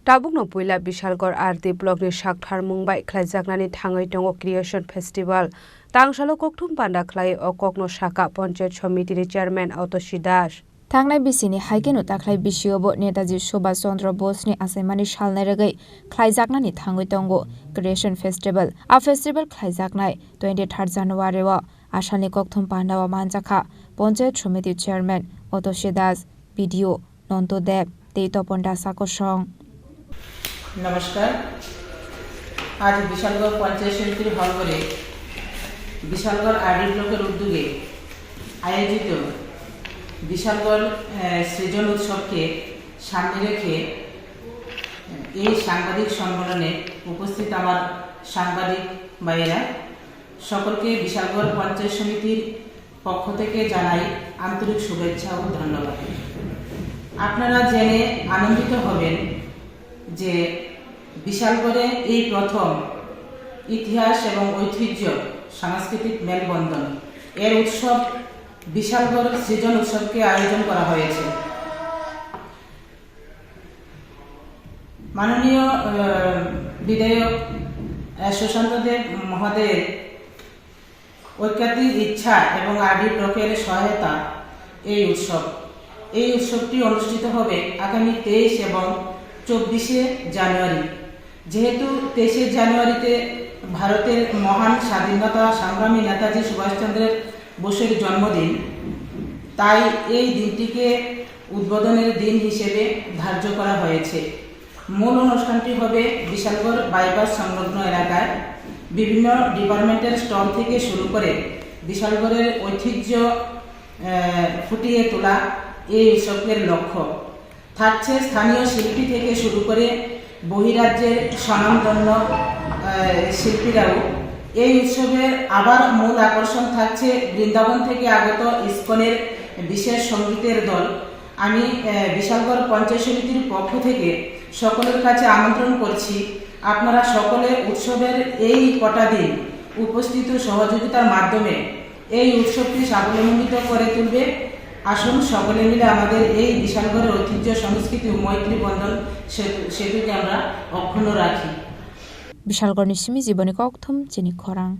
Tabukno puila Bishalgor Ardi blogni Shakthar Mumbai Khlaijaknani thangai tongo Creation Festival Tangsalo kokthum panda khlai o kokno Shaka Panchayat Samiti ni Chairman Autoshi Das Thangnai bisini haikenu taklai bisiobo Netaji Subhash Chandra Bose ni asaimani shalnai ragai khlaijaknani thangai tongo Creation Festival a festival khlaijaknai 23 January wa ashalni kokthum panda wa manjakha Panchayat Samiti Chairman Autoshi Das BDO Nonto Deb Teito Ponda Sakosong नमस्कार आज Vishalgarh panchayat समितिर हलघरे Vishalgarh RD ब्लकेर उद्योगे आयोजित विशालगढ़ सृजन उत्सव के सामने रेखे এই সাংবাদিক সম্মেলনে উপস্থিত আমার সাংবাদিক ভাইয়েরা সকলকে বিশালগড় পঞ্চায়েত সমিতির পক্ষ থেকে জানাই আন্তরিক শুভেচ্ছা ও ধন্যবাদ। আপনারা জেনে আনন্দিত হবেন যে বিশালগড়ে এই প্রথম ইতিহাস এবং ঐতিহ্য সাংস্কৃতিক মেলবন্ধন এর উৎসব বিশালগড় সৃজন উৎসবকে আয়োজন করা হয়েছে। মাননীয় বিধায়ক সুশান্ত দেব মহোদয়ের ঐকান্তিক ইচ্ছা এবং আরডি ব্লকের সহায়তা এই উৎসবটি অনুষ্ঠিত হবে আগামী 23 এবং 24 জানুয়ারি। যেহেতু 23 জানুয়ারিতে ভারতের মহান স্বাধীনতা সংগ্রামী নেতাজি সুভাষচন্দ্র বোসের জন্মদিন, তাই এই দিনটিকে উদ্বোধনের দিন হিসেবে ধার্য করা হয়েছে। মূল অনুষ্ঠানটি হবে বিশালগড় বাইপাস সংলগ্ন এলাকায় বিভিন্ন ডিপার্টমেন্টের স্টল থেকে শুরু করে বিশালগড়ের ঐতিহ্য ফুটিয়ে তোলা এই উৎসবের লক্ষ্য। থাকছে স্থানীয় শিল্পী থেকে শুরু করে বহিরাজ্যের স্বনামধন্য শিল্পীরাও। এই উৎসবের আবার মূল আকর্ষণ থাকছে বৃন্দাবন থেকে আগত ইসকনের বিশেষ সঙ্গীতের দল। আমি বিশালগড় পঞ্চায়েত সমিতির পক্ষ থেকে সকলের কাছে আমন্ত্রণ করছি, আপনারা সকলে উৎসবের এই কটা দিন উপস্থিত সহযোগিতার মাধ্যমে এই উৎসবটি সাফল্যমণ্ডিত করে তুলবে। আসুন সকলে মিলে আমাদের এই বিশালগড়ের ঐতিহ্য সংস্কৃতি ও মৈত্রী বন্ধন সেতুকে আমরা অক্ষুণ্ণ রাখি। বিশালগড় নিসিমি জীবনী কক্থম চিনি খরাং।